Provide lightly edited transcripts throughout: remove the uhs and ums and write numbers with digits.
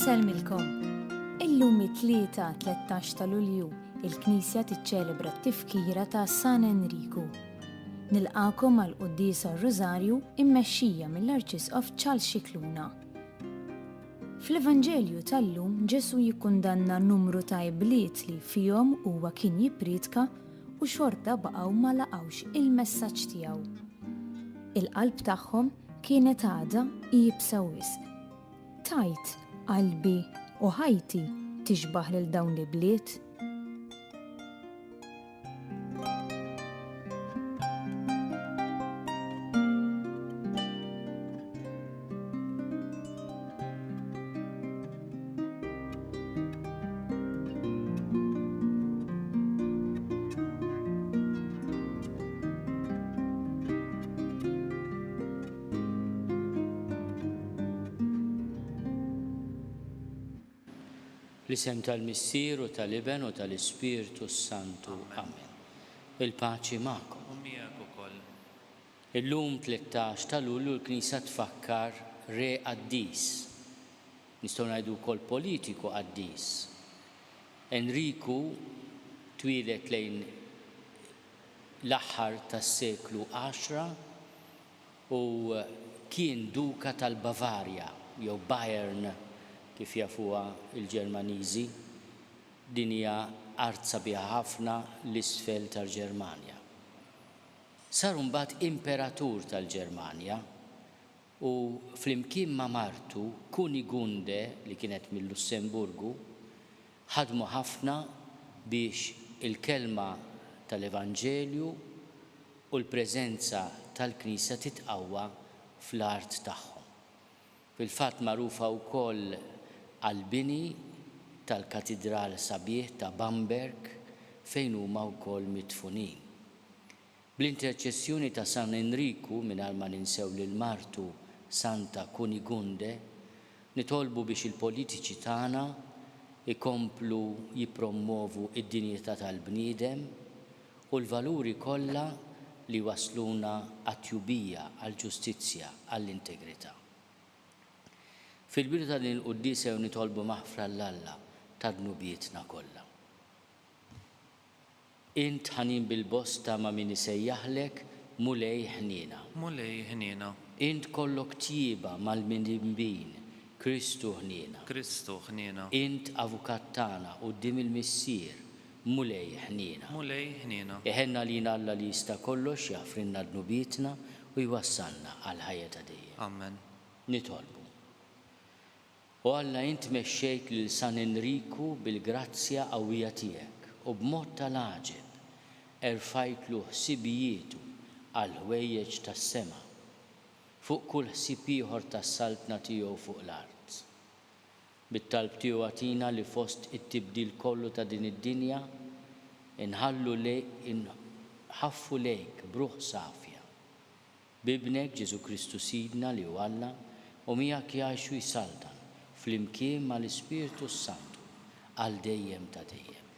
Inselmilkom. Illum it-tlieta 13 ta' Lulju il-Knisja tiċċelebra t-tifkira ta' San Enriku. Nilqakom għal qudiesa Rożarju immexxija mill-Arċisqof Charles Scicluna. Fl-Evanġelju tal-lum Ġesu jikkundanna numru ta' ibliet li fihom huwa kien jippridka u xorta baqgħu ma laqgħux il-messaġġ tiegħu. Il-qalb tagħhom kienet għadha jibsa wisq. Tajt, qalbi u ħajti tixbaħ lil dawn l-ibliet? L-isem tal-Missier u tal-Iben u tal-Ispiritu Santu. Amen. Il-paċi magħkom. Illum 13 ta' Lulju l-Knisja tfakkar Re Qaddis. Nistgħu ngħidu wkoll politiku Qaddis. Enriku twilet lejn l-aħħar tas-seklu 10 u kien duka tal-Bavarja jew Bayern kif jafuha il-Ġermaniżi, din hija art sabiħa ħafna l-isfel tal-Ġermanja. Sar mbagħad imperatur tal-Ġermanja u flimkien ma' martu Kunigunde li kienet mill-Lussemburgu ħadmu ħafna biex il-kelma tal-Evanġelju u l-preżenza tal-Knisja titqawwa fl-art tagħhom. Fil-fatt magħrufa wkoll għall-bini tal-katedral sabiħ ta' Bamberg fejn huma wkoll midfunin. Bl-interċessjoni ta' San Enriku mingħajr ma ninsew lil martu Santa Kunigunde nitolbu biex il-politiċi tagħna ikomplu jippromovu id-dinjità tal-bniedem u l-valuri kollha li wasluna għat-tjubija, għall-ġustizzja, għall-integrità. Fil-bidu ta' din il-qudiesa nitolbu maħfra l-Alla ta' dnubietna kollha. Int ħanin bil-bosta ma' min isejjaħlek mulej ħniena. Mulej ħniena. Int kollok tjieba mal-minbin Kristu ħniena. Kristu ħniena. Int avukat tagħna quddiem il-Missier mulej ħniena. Mulej ħniena. Iħenna lina Alla li jista' kollox jaffrinna dnubietna u jwassalna għal ħajja ta' dejjem. Amen. Nitolbu. U Alla int mexxejt lil San Enriku bil-grazzja qawwija tiegħek u b'mod tal-għaġeb erfajtlu ħsibijietu għal ħwejjeġ tas-sema fuq kull ħsieb ieħor tas-saltna tiegħu fuq l-art. Bit-talb tiegħu għatina li fost it-tibdil kollu ta' din id-dinja inħaffu lejk bruħ safja. Bibnek Ġesu Kristu Sidna li hu Alla u miegħek jgħixu jsaltan flimkien mal-Ispiritu Santu għal dejjem ta' dejjem.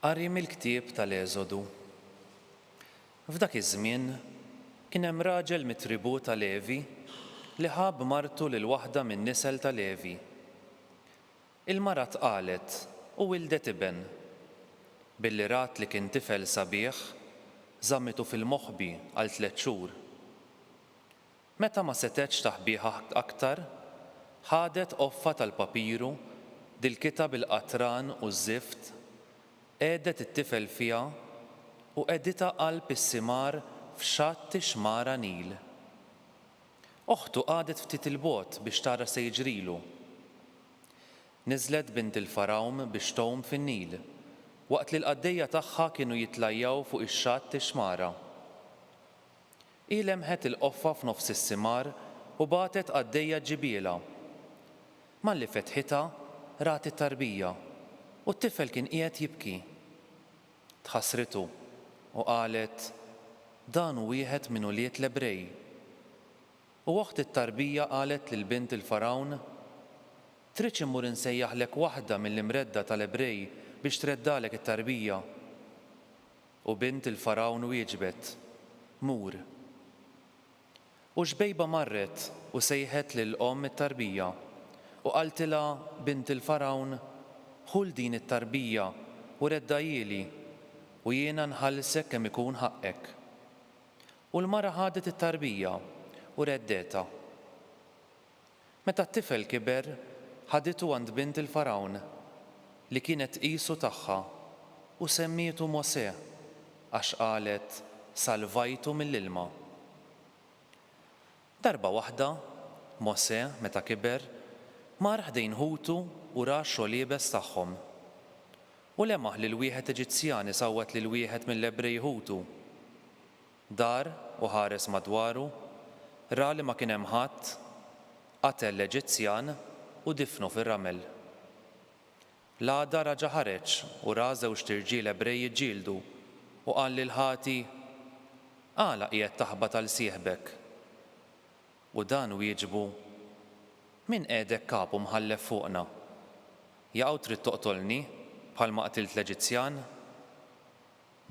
Qari mill-ktieb tal-Eżodu. F'dak iż-żmien kien hemm raġel mit-tribù ta' Levi li ħab martu lil waħda min-nisel ta' Levi. Il-mara tqalet u wildet iben. Billi rat li kien tifel sabiħ, żammitu fil-moħħbi għal 3 xhur. Meta ma setgħetx taħbiha aktar, ħadet offa tal-papiru, dilkita bil-qatran u żift, qedet it-tifel fiha u qedita qalb is-simar f'xatt xmara Nil. Oħtu qadet ftit il-bogħod biex tara se jiġrilu. Niżlet bint il-Farawm biex tgħum fin-Nil, waqt li l-qaddejja tagħha kienu jitlajjaw fuq ix-xatt xmara. Lemħet il-qoffa f'nofs is-simar u bagħtet qaddejja ġibiela. Malli fetħitha rat it-tarbija u t-tifel kien qiegħed jibki. Tħassritu u qalet dan hu wieħed minn uliet l-Ebrej. U waqt it-tarbija qalet lil bint il-Farawn Tridx immur insejjaħlek waħda mill-imredda tal-Ebrej biex treddalek it-tarbija. U bint il-Farawn wieġbet, mur. U xbejba marret u sejħet lil-om it-tarbija u qaltilha bint il-Farawn, ħul din it-tarbija u redda jili u jiena nħallsek kemm ikun ħaqek. U l-mara ħadet it-tarbija u reddeta. Meta t-tifel kiber, ħaditu għand bint il-Farawn li kienet qisu tagħha u semmietu Mosè għax qalet salvajtu mill-ilma. Darba waħda, Mosè meta kiber, mar ħdejn ħutu u ra x-xogħliebes tagħhom. U lemaħ lil wieħed Eġizzjan isawwat lil wieħed mill-Ebrej ħutu. Dar u ħares madwaru, ra li ma kien hemm ħadd, qatel l-Eġizzjan u difnu fir-ramel. L-għada raġa' ħareġ u ra żewġ tirġiel Ebrej jiġġieldu u qal lil ħati, għala qiegħed taħbad għal sieħbek. U dan wieġbu, min qiegħdek kapu mħallef fuqna? Jaqgħu trid toqtolni bħalma qtilt l-Eġizzjan?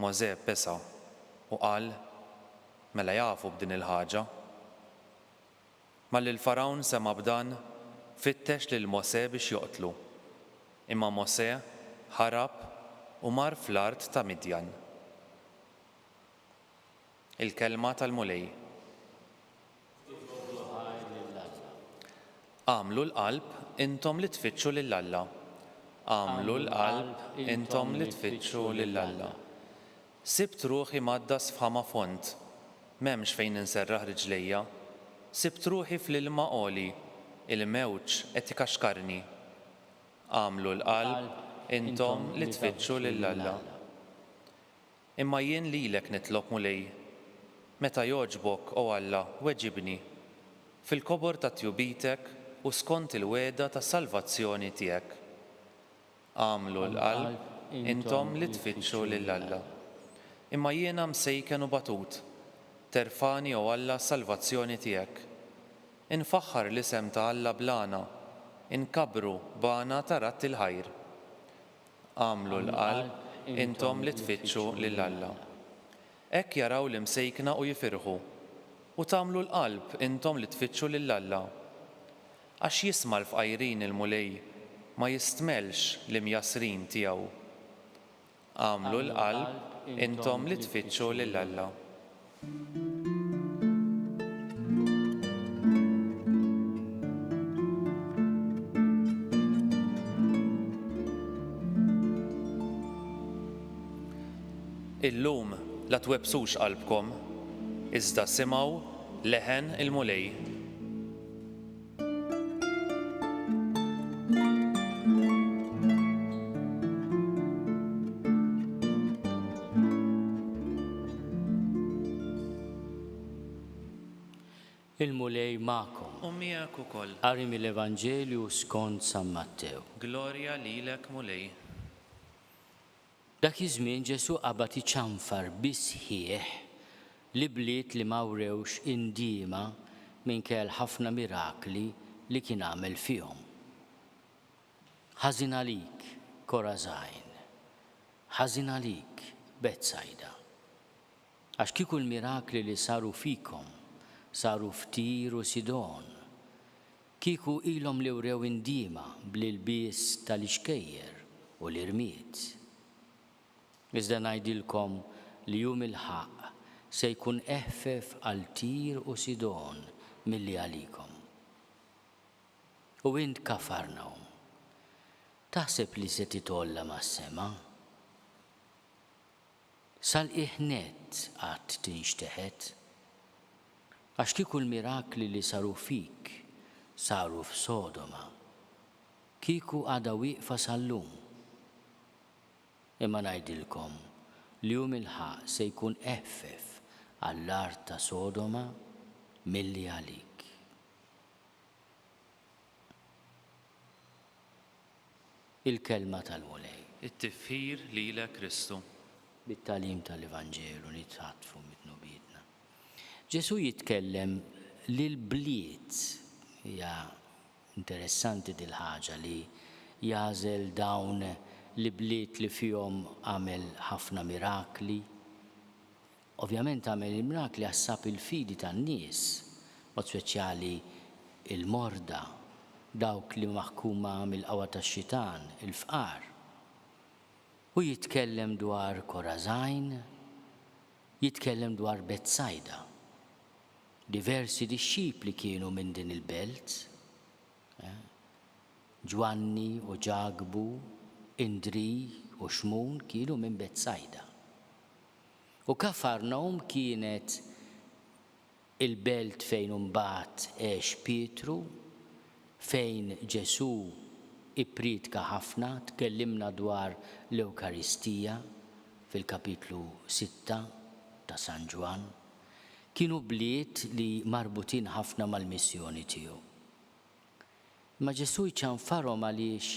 Mosè pesa u qal, mela jafu b'din il-ħaġa. Malli l-Farawn sema b'dan, fittex lil Mosè biex joqtlu. Imma Mosè ħarab u mar fl-art ta' Midjan. Il-kelma tal-mulej. Għamlu l-qalb intom li tfittxu lill-Alla. Għamlu l-qalb intom li tfittxu lill-Alla. Sibt ruħi maddas f'ħama font, m'hemmx fejn inserraħ riġlejja. Sibt ruħi fl-ilma qoli, il-mewġ qed ikaxkarni. Għamlu l-qalb intom li tfittxu lill-Alla. Imma jien lilek nitlob mulej, meta jogħġbok o Alla weġibni, fil-kobor ta' tjubitek u skont il-weda ta' salvazzjoni tiegħek. Għamlu l-qalb intom li tfittxu lill-Alla. Imma jiena msejken u batut, terfani o Alla salvazzjoni tiegħek. Infaħħar l-isem ta' Alla blana, inkabru bana ta' rat il-ħajr. Għamlu l-qalb intom li tfittxu lill-Alla. Hekk jaraw l-imsejkna u jifirħu, u tagħmlu l-qalb intom li tfittxu lill-Alla. Għax jisma' l-fqajrin il-mulej ma jistmelx l-imjasrin tiegħu. Għamlu l-qalb intom li tfittxu lill-Alla. Illum la twebsux qalbkom, iżda simgħu leħen il-mulej. Il-mulej ma'kom. U miegħek ukoll. Qari mill-Evanġelju skont San Mattew. Glorja lilek mulej. Dak iż-żmien Ġesu qabad iċanfar bisħieħ li bliet li ma wrewx indiema minkejja ħafna mirakli li kien għamel fihom. Ħażin għalik, Korazajn. Ħażin għalik, Betsajda. Għax kieku l-mirakli li saru fikom saru f'Tir u Sidon. Kieku ilhom li wrew indiema bl-ilbies tal-ixkejjer u l-irmiet. Iżda ngħidilkom li jum il-ħaq se jkun eħfef għal Tir u Sidon milli għalikom. U int Kafarnaum, taħseb li se titolla mas-sema? Sal-iħnet qatt tinxteħet? Għax kieku l-mirakli li saru fik saru f'Sodoma, kieku għada wieqfa sal-lum. Imma ngħidilkom li jum il-ħaq se jkun eħfef għall-art ta' Sodoma milli għalik. Il-kelma tal-mulej. It-tifħir lilek Kristu. Bit-talim tal-Evanġelu nitħatfu mitnubidna. Ġesu jitkellem lil bliet, hija Interessanti dil-ħaġa li jażel dawn li bliet li fihom għamel ħafna mirakli. Ovvjament għamel il-mirakli għassab il-fidi tan-nies, mod speċjali il-morda, dawk li maħkuma mill-qawwa tax-xitan, il-fqar. U jitkellem dwar Korazajn, jitkellem dwar Betsajda. Diversi disċipli kienu minn din il-belt, Ġwanni u Ġagbu, Indri u Xmun kienu minn Betsajda. U Kafarnaum kienet il-belt fejn imbagħad għex Pietru, fejn Ġesu ippriedka ħafna, tkellimna dwar l-Ewkaristija fil-kapitlu 6 ta' San Ġwan. Kienu bliet li marbutin ħafna mal-missjoni tiegħu. Ma Ġesu jċanfarhom għaliex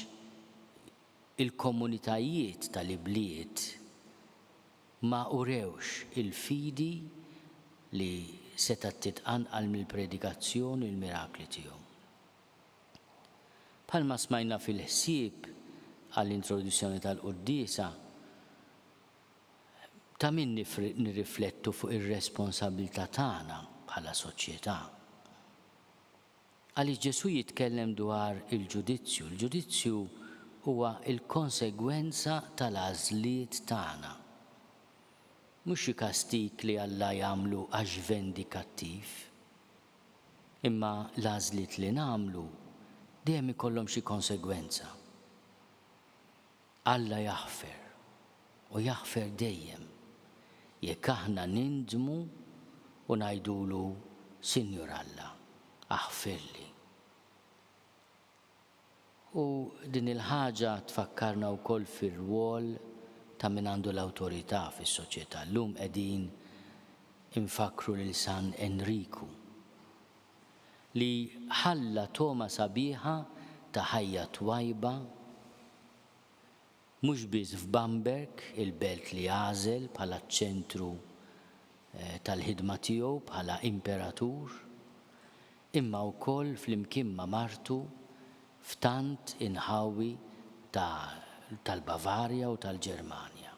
il-komunitajiet tal-ibliet ma urewx il-fidi li seta' titqanqal mill-predikazzjoni u l-mirakli tiegħu. Bħalma smajna fil-ħsieb għall-introduzzjoni tal-Qudiesa, ta' min nirriflettu fuq ir-responsabilità tagħna bħala soċjetà. Għaliex Ġesu jitkellem dwar il-ġudizzju. Il-ġudizzju huwa il-konsegwenza tal-għażliet tagħna. Mhux xi kastik li Alla jagħmlu għax vendikattiv, imma l-għażliet li nagħmlu dejjem ikollhom xi konsegwenza. Alla jaħfer u jaħfer dejjem jekk aħna nindmu u ngħidulu Sinjur Alla, aħfirli. U din il-ħaġa tfakkarna wkoll fir-rwol ta' min għandu l-awtorità fis-soċjetà. Llum qegħdin infakru lil San Enriku li ħalla toma sabiħa ta' ħajja twajba mhux biss f'Bamberg, il-belt li għażel bħala ċ-ċentru tal-ħidma tiegħu bħala imperatur, imma wkoll flimkien ma' martu f'tant inħawi tal-Bavarja u tal-Ġermanja.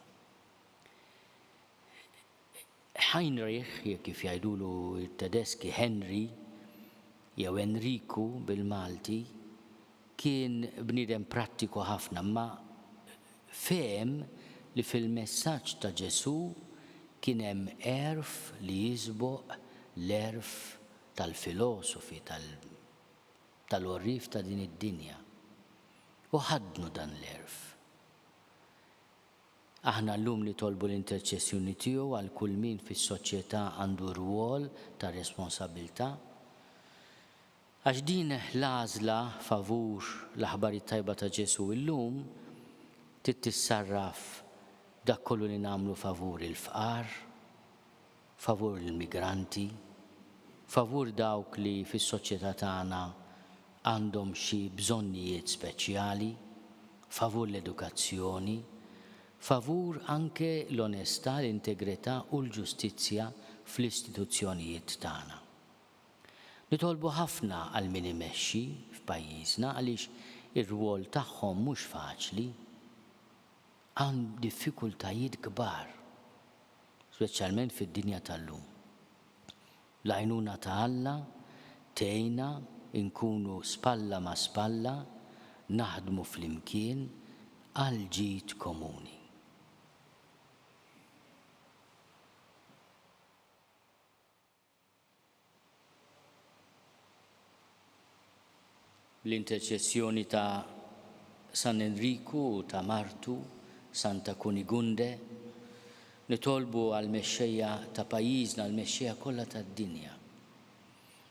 Heinrich, kif jgħidulu t-Tedeski Henry, jew Enriku bil-Malti, kien bniedem prattiku ħafna, ma fehem li fil-messaġġ ta' Ġesu kien hemm erf li jisboq l-erf tal-filosofi, tal-orrif ta' din id-dinja. U ħadnu dan l-erf. Aħna llum li tolbu l-interċessjoni tiegħu għal kull min fis-soċjetà għandu rwol ta' responsabilità. Għax din l-għażla favur l-aħbarijiet tajba ta' Ġesu llum tissarraf dak kollu li nagħmlu favur il-fqar, favur il-migranti, favur dawk li fis-soċjetà tagħna għandhom xi bżonnijiet speċjali, favur l-edukazzjoni, favur anke l-onestà, l-integrità u l-ġustizzja fl-istituzzjonijiet tagħna. Nitolbu ħafna għal min imexxi f'pajjiżna għaliex ir-rwol tagħhom mhux faċli, għand diffikultajiet kbar, speċjalment fid-dinja tal-lum. L-għajnuna ta' Alla tgħinna inkunu spalla ma' spalla, naħdmu flimkien għal ġid komuni. L-interċessjoni ta' San Enriku u ta' Martu, Santa Kunigunde, nitolbu għal-mexxejja ta' pajjiżna, għal-mexxejja kollha tad-dinja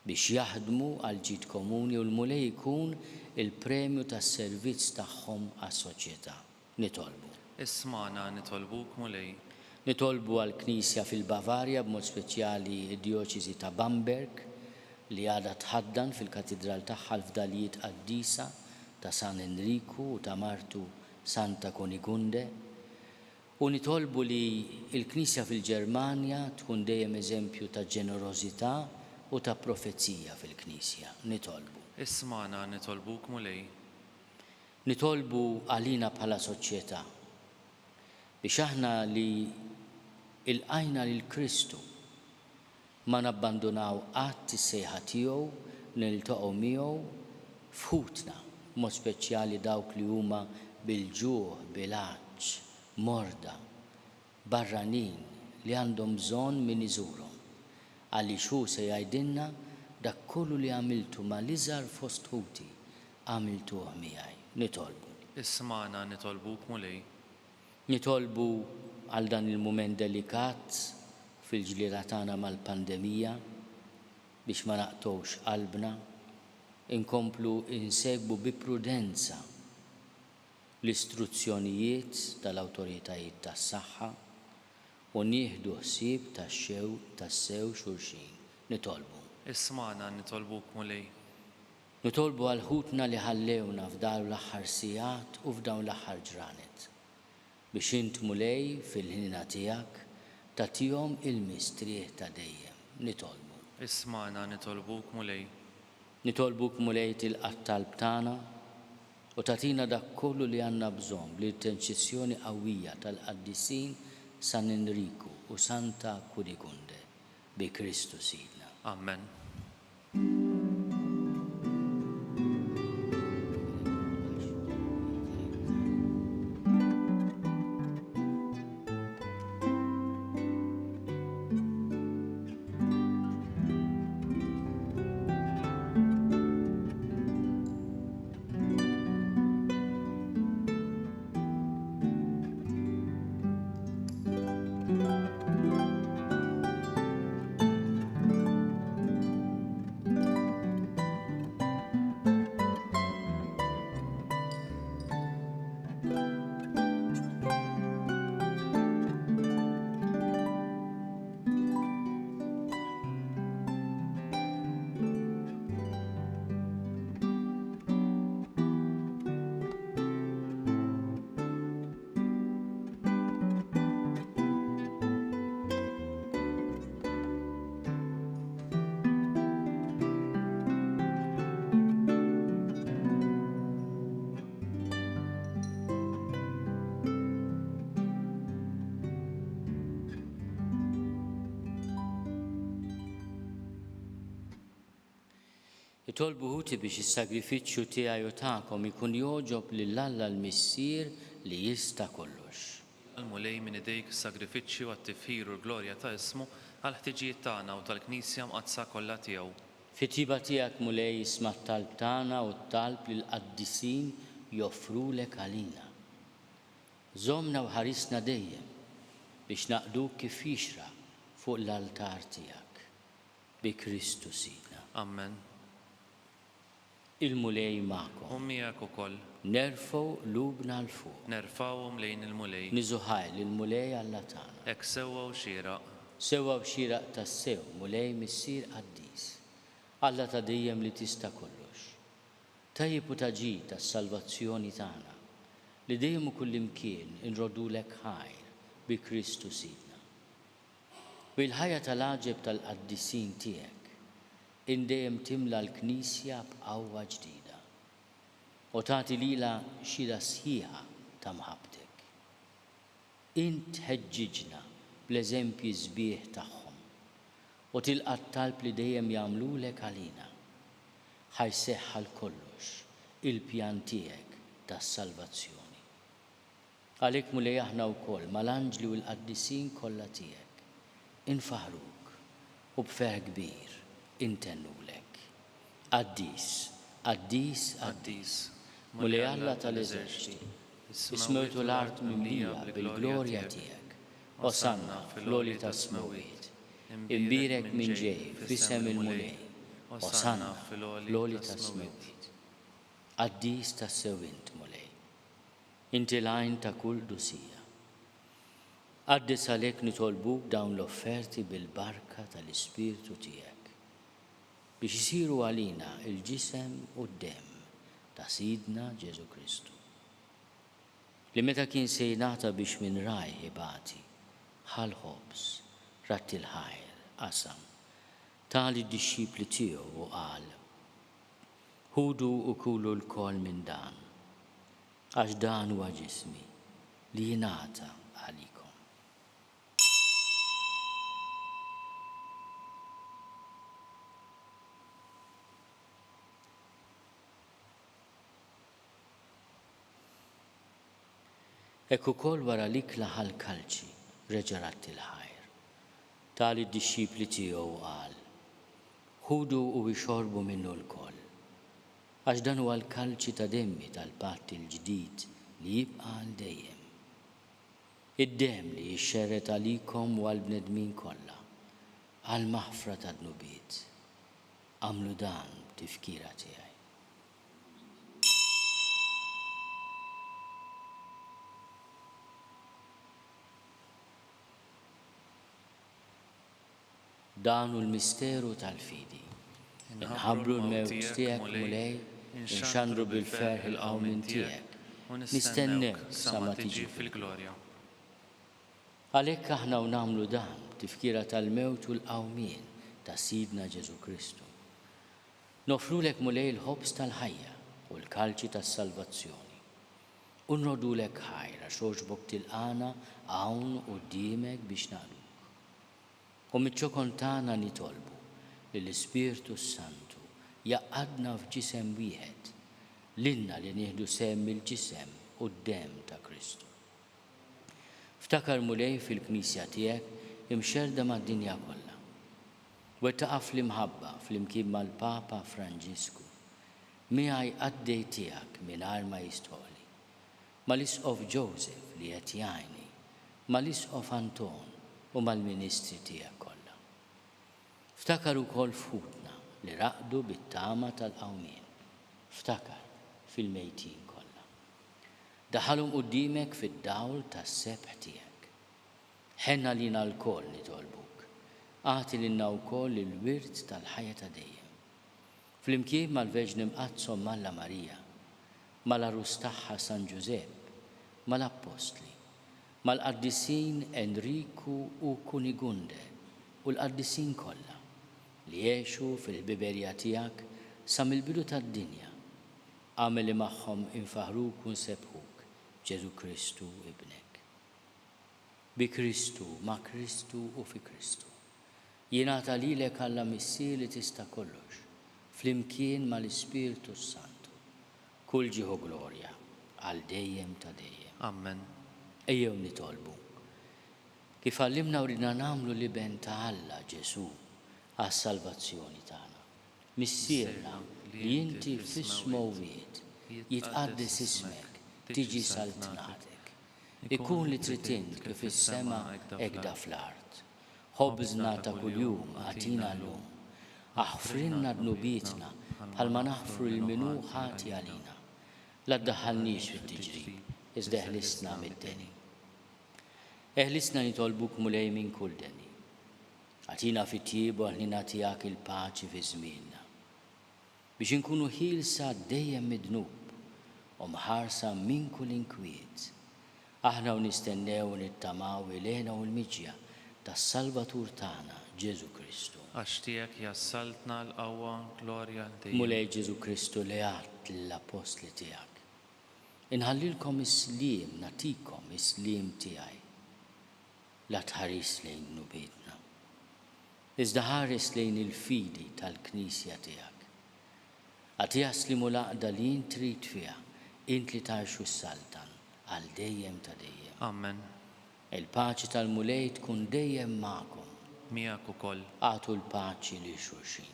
biex jaħdmu għal ġid komuni u l-mulej jkun il-premju tas-servizz tagħhom għas-soċjetà. Nitolbu. Ismana nitolbuk mulej. Nitolbu għall-Knisja fil-Bavarja b'mod speċjali id-Djoċesi ta' Bamberg li għadha tħaddan fil-katedral tagħha l-fdalijiet qaddisa ta' San Enriku u ta' Martu Santa Kunigunde. U nitolbu li l-Knisja fil-Ġermanja tkun dejjem eżempju ta' ġenerożità u ta' profezija fil-Knisja. Nitolbu. Ismana nitolbuk mulej. Nitolbu għalina bħala soċjetà biex aħna li ilqajna lil Kristu ma nabbandunaw qatt is-sejħa tiegħu niltaqgħu miegħu f'ħutna, mod speċjali dawk li huma bil-ġuħ, bil-għaġġ, morda, barranin li għandhom bżonn min iżurhom. Għaliex hu se jgħidilna dak kollu li għamiltu ma l-iżgħar fost ħuti għamiltuh miegħi. Nitolbu. Ismana nitolbuk mulej. Nitolbu għal dan il-mument delikat fil-ġlieda tagħna mal-pandemija biex ma naqtgħux qalbna, inkomplu insegbu bi prudenza l-istruzzjonijiet tal-awtoritajiet tas-saħħa u nieħdu ħsieb tas-sew xulxin. Nitolbu. Ismana nitolbuk mulej. Nitolbu għal ħutna li ħallewna f'dawn l-aħħar sigħat u f'dawn l-aħħar ġranet biex int mulej fil-ħina tiegħek tagħtihom il-mistrieħ ta' dejjem. Nitolbu. Ismana nitolbuk mulej. Nitolbuk mulej tilqa' tagħna u tagħtina dak kollu li għandna bżonn bl-interċessjoni qawwija tal-qaddisin San Enriku u Santa Kunigunde bi Kristu Sidna. Amen. Nitolbu ħuti biex is-sagrifiċċju tiegħi u tagħkom ikun jogħġob lill-Alla l-Missier li jista' kollox. Mulej minn idejk is-sagrifiċċju għat-tifħir u l-glorja ta' ismu għal ħtiġijiet tagħna u tal-Knisja mqazza kollha tiegħu. Fit-tiba tiegħek mulej isma' t-talb tagħna u t-talb li l-qaddisin joffrulek għalina. Żommna u ħarisna dejjem biex naqduk kif jixra fuq l-altar tiegħek bi Kristu Sidna. Amen. Il-mulej magħkom. U miegħek ukoll. Nerfgħu lubna l fuq. Nerfawhom lejn il-mulej. Niżuħaj lill-mulej Alla tagħna. Hekk sewwa u xieraq. Sewwa u xieraq tas-sew mulej missier qaddis. Alla ta' dejjem li tista' kollox. Tajjeb u taġid tas-salvazzjoni tagħna li dejjem u kullimkien inrodulek ħajr bi Kristu Sidna. Bil-ħajja tal-għaġeb tal-qaddisin tiegħek indejjem timla l-Knisja b'qawwa ġdida u tagħti lilha xhieda sħiħa ta' mħabbtek. Int ħeġġiġna bl-eżempji sbieħ tagħhom u tilqa' t-talb li dejjem jagħmlulek għalina. Ħajseħħa l-kollox il-pjan tiegħek tas-salvazzjoni. Għalhekk mulej aħna wkoll mal-anġli u l-qaddisin kollha tiegħek infaħruk u b'ferħ kbir intennulek. Qaddis, qaddis, qaddis, mulej Alla tal-eżerċiti, ismejtu l-art mimlija bil-glorja tiegħek, Osanna fl-għoli tas-smawiet, imbirek minn ġej f'isem il-mulej, Osanna fl-għoli tas-smawiet. Qaddis tas-sewint mulej, inti l-għajn ta' kull dusija. Qaddis għalhekk nitolbuk dawn l-offerti bil-barka tal-Ispiritu tiegħek biex isiru għalina il-ġisem u d-dem ta' Sidna Ġesu Kristu. Li meta kien se jingħata biex minn raj ibati, ħal ħobs, ratti l-ħajr, qasam, tali d-dixxipli tiegħu u qal: Ħudu u kulu l-kol minn dan, għax dan huwa ġismi li jingħata għalikom. Hekk ukoll wara l-ikla ħall-kalċi reġa' ratti l-ħajr. Tali d-dixxipli tiegħu qal: ħudu u ixorbu minnu l-koll, għax dan huwa l-kalċi ta' demmi tal-patt il-ġdid li jibqa' għal dejjem. Id-demm li jixxerret għalikom u għall-bnedmin kollha għal maħfra ta' dnubiet. Għamlu dan tifkira tiegħi. Dan hu l-misteru tal-fidi. Inħabbru l-mewt tiegħek mulej, inxandru bil-ferħ il-qawmin tiegħek, nistennew sa ma tiġi fil-glorja. Għalhekk aħna u nagħmlu dan tifkira tal-mewt u l-qawmien ta' Sidna Ġesu Kristu. Nofrulek mulej il-ħobs tal-ħajja u l-kalċi tas-salvazzjoni. U nrodulek ħajra xogħġbok tilqana hawn quddiemek biex nagħluk. U miċ-ċokon tagħna nitolbu li l-Ispirtu Santu jaqgħadna f'ġisem wieħed, lilna li nieħdu sehem il-ġisem u d-demm ta' Kristu. Ftakar mulej fil-Knisja tiegħek imxerda mad-dinja kollha. Wettaqa' fl-imħabba flimkien mal-Papa Franġisku, miegħi għaddej tiegħek mingħajr ma jistħoli, mal-Isqof Joseph li qed jgħinni, mal-Isqof Anton u mal-ministri tiegħek kollha. Ftakar ukoll f'ħudna li raqdu bit-tama tal-qawmien. Ftakar fil-mejtin kollha. Daħalhom quddiemek fid-dawl tas-sebħ tiegħek. Ħenna lina l-koll nitolbuk. Agħti lilna wkoll il-wirt tal-ħajja ta' dejjem. Flimkien mal-Verġni Mqazzom Malla Marija, mal-Arus tagħha San Giuseppe, mal-Apostli, mal-Qaddisin Enriku u Kunigunde u l-Qaddisin kollha li jgħixu fil-biberja tiegħek sa mill-bidu tad-dinja. Għamel li magħhom infaħruk u nsebħuk Ġesu Kristu ibnek. Bi Kristu, ma' Kristu u fi Kristu. Jingħata lilek Alla missier li tista' kollox, flimkien mal-Ispirtu Santu. Kull ġieħu glorja għal dejjem ta' dejjem. Amen. Ejjew nitolbu. Kif għallimna u ridna nagħmlu li ben ta' Alla Ġesu għas-salvazzjoni tagħna. Missierna li inti f'ismu wieħed jitqaddis ismek, tiġi saltnatek. Ikun li trid int kif is-sema hekk da fl-art. Ħobżna ta' kuljum għatina llum. Aħfrinna dnubietna bħalma naħfru l-minu ħati għalina. La ddaħħalniex fit-tiġrib, iżda eħlisna mid-deni. Eħlisna nitolbuk mulej minn kull deni. Għatina fit-tiebu ħlina tiegħek il-paċi fi żmienna. Biex inkunu ħielsa dejjem mid-dnub u mħarsa minn kull inkwiet. Aħna u nistennew u nittamaw ilena u l-miġja tas-Salvatur tagħna Ġesu Kristu. Għax tiegħek jassaltna l-qawwa glorja l dejjem. Mulej Ġesu Kristu li għadt l-apostli tiegħek. Inħallilkom is-sliem, natikom is-sliem tiegħi. La tħares lejn nubietna. Iżda ħares lejn il-fidi tal-Knisja tiegħek. Għad jaslimu l-għaqda li int trid fiha, int li tarxu s-saltan għal dejjem ta' dejjem. Amen. Il-paċi tal-mulej tkun dejjem magħkom. Miegħek ukoll. Għatu l-paċi li xulxin.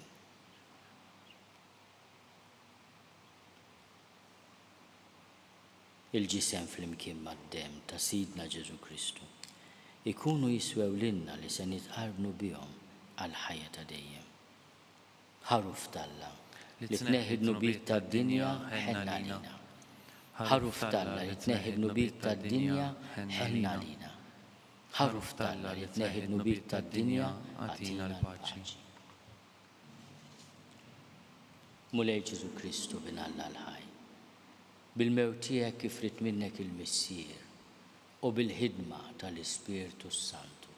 Il-ġisem flimkien mad-demm ta' Sidna Ġesu Kristu ikunu jiswew lilna li se nitqarbnu bihom għal ħajja ta' dejjem. Ħaruf talla li tneħħi d-nubiet tad-dinja ħenna lina. Ħaruf talla li tneħħi d-nubiet tad-dinja ħenna lina. Ħaruf talla li tneħħi d-nubiet tad-dinja għatina l-paċi. Mulej Ġesu Kristu bin Alla l-ħaj. Bil-mewt tiegħek kif rid minnek il-missier u bil-ħidma tal-Ispirtu Santu.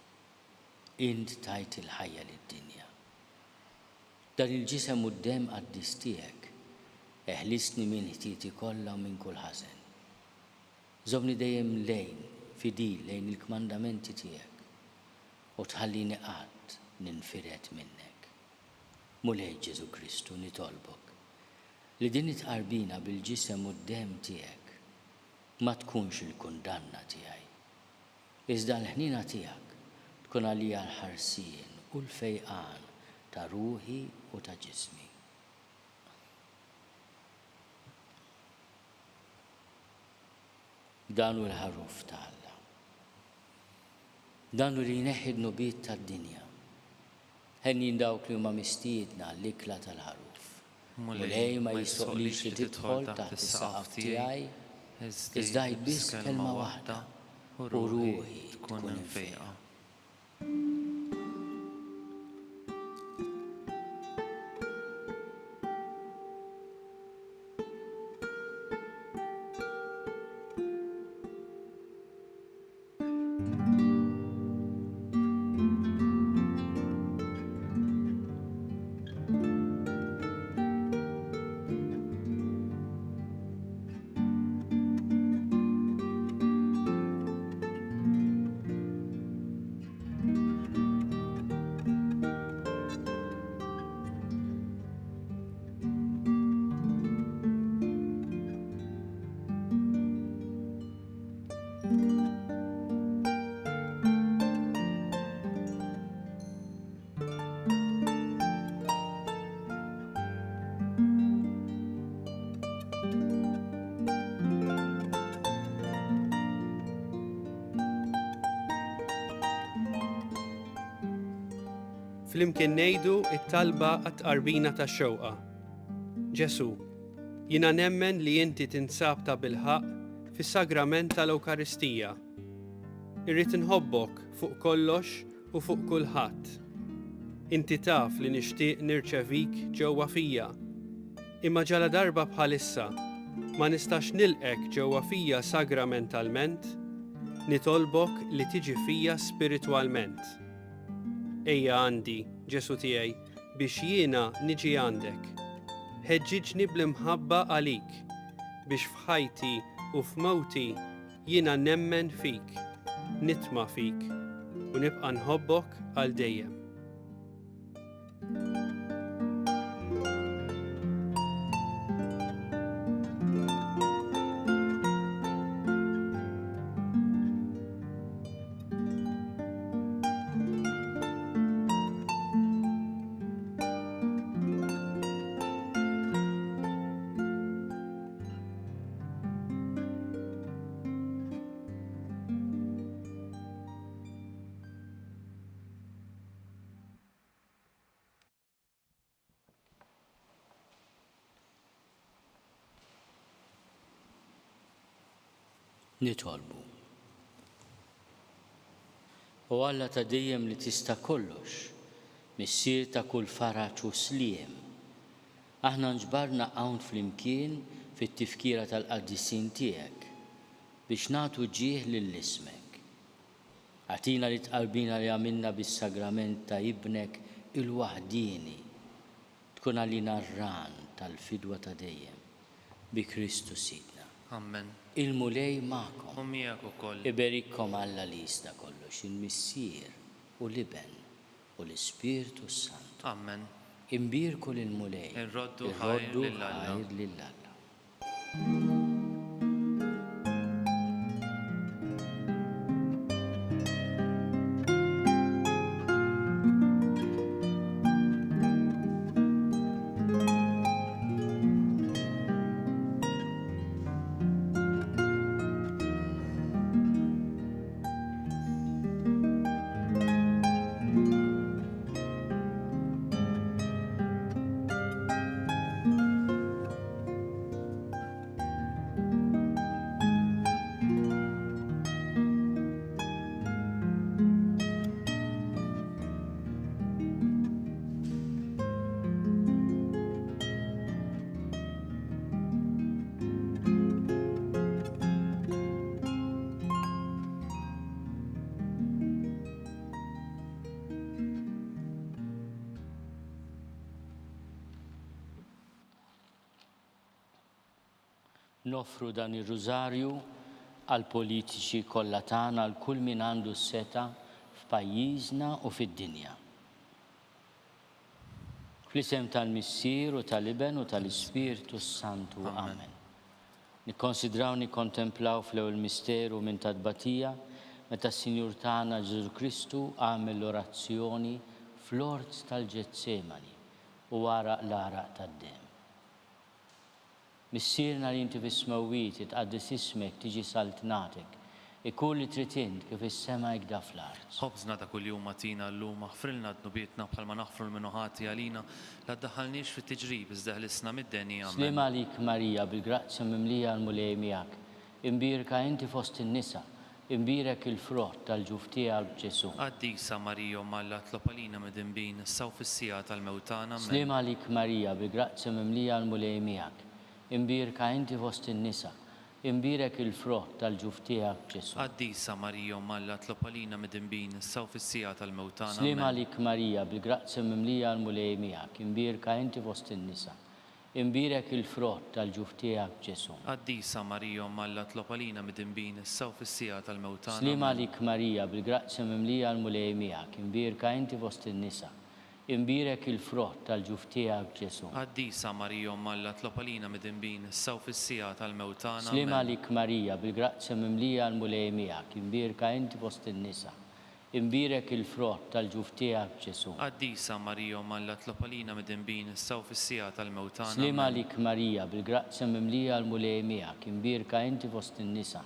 Int tajt il-ħajja lid-dinja. Dan il-ġisem u d-demm qaddis tiegħek eħlisni minn ħtiti kollha u minn kull ħażen. Żomni dejjem lejn fidil lejn il-kmandamenti tiegħek u tħallini qatt ninfiret minnek. Mulej Ġesu Kristu nitolbok li din itqarbina bil-ġisem u d-dem tiegħek ma tkunx il-kundanna tiegħi. Iżda l-ħnina tiegħek tkun għalija l-ħarsien u l-fejqan ta' ruħi u ta' ġismi. Dan u l-ħaruf ta' Alla. Dan u li jneħħi d-nubiet tad-dinja. Ħennin dawk li huma mistiedna l-ikla tal-ħaruf. Mulej ma jisoqlix li tidħol taħt is-saqaf tiegħi, iżda jbiss kelma waħda u ruħi tkun infejqa. Flimkien ngħidu it-talba għat-tqarbina tax-xewqa. Ġesu, jiena nemmen li inti tinsab ta' bilħaq fis-sagrament tal-Ewkaristija. Irrid inħobbok fuq kollox u fuq kulħadd. Inti taf li nixtieq nirċevik ġewwa fija, imma ġala darba bħalissa ma nistax nilqek ġewwa fija sagramentalment, nitolbok li tiġi fija spiritwalment. Ejja għandi, Ġesu tiegħi, biex jiena niġi għandek. Ħeġġiġni bl-imħabba għalik, biex f'ħajti u f'mewti jiena nemmen fik, nitma' fik u nibqa' nħobbok għal dejjem. Nitolbu. U Alla ta' dejjem li tista' kollox, missier ta' kull faraġ u sliem. Aħna nġbarna hawn flimkien fit-tifkira tal-qaddisin tiegħek biex nagħtu ġieħ lill-ismek. Għatina li tqarbina li għamilna bis-sagrament ta' ibnek il-waħdini tkun għalina r-ran tal-fidwa ta' dejjem bi Kristu Sidna. Amen. Il-mulej ma'kom. U miegħek ukoll. Iberikkom Alla li jista' kollox, il-Missier u l-Iben u l-Ispirtu Sant. Amen. Imbirku lil-mulej. Irroddu ħajr lill-Alla. lill-Alla. Nofru dan ir-rużarju għal politiċi kollha tagħna għal kull min għandu s-seta f'pajjiżna u fid-dinja. Fl-isem tal-Missier u tal-Iben u tal-Ispirtu Santu. Amen. Nikkonsidraw nikkontemplaw fl-ewwel misteru minn tadbatija meta s-Sinjur tagħna Ġesu Kristu għamel l-orazzjoni fl-ort tal-Ġetsemani u wara l-għaraq tad-dem. Missierna li inti fis-smawwiet itqaddis ismek tiġi saltnatek, ikun li trid int kif is-sema jgda fl-art. Ħobżna ta' kuljum atina llum aħfrilna d-nubietna bħalma naħfru l-minuħati għalina la ddaħħalniex fit-tiġrib iżda ħlisna mid-denja. Slim għalik Marija bil-grazzja mimlija l-mulej miegħek, imbirka inti fost in-nisa, imbirek il-frott tal-ġuf tiegħek Ġesu. Qaddisa Marija Malla tlob għalina mid-inbin issaw fis-sija tal-mewtana. Slim għalik Marija bil-grazzja mimlija l-mulej miegħek, imbirka inti fost in-nisa, imbirek il-frott tal-ġuf tiegħek Ġesu. Qaddisa Marija Malla tlob għalina mid-inbin issaw fis-sija tal-mewtana. Slim għalik Marija bil-grazzja mimlija l-mulej miegħek, imbirka inti fost in-nisa, imbirek il-frott tal-ġuf tiegħek Ġesu. Qaddisa Marija Malla tlob għalina mid-inbin issaw fis-sija tal-mewtana. Slim għalik Marija bil-grazzja mimlija l-mulej miegħek, imbirka inti fost in-nisa, imbirek il-frott tal-ġuf tiegħek Ġesu. Qaddisa Marija Malla tlob għalina mid-inbin issaw fis-sija tal-mewtana. Slim għalik Marija bil-grazzja mimlija l-mulej miegħek, imbirka inti fost in-nisa, imbirek il-frott tal-ġuf tiegħek Ġesu. Qaddisa Marija Malla tlob għalina mid-inbin issaw fis-sija tal-mewtana. Slim għalik Marija bil-grazzja mimlija l-mulej miegħek, imbirka inti fost in-nisa,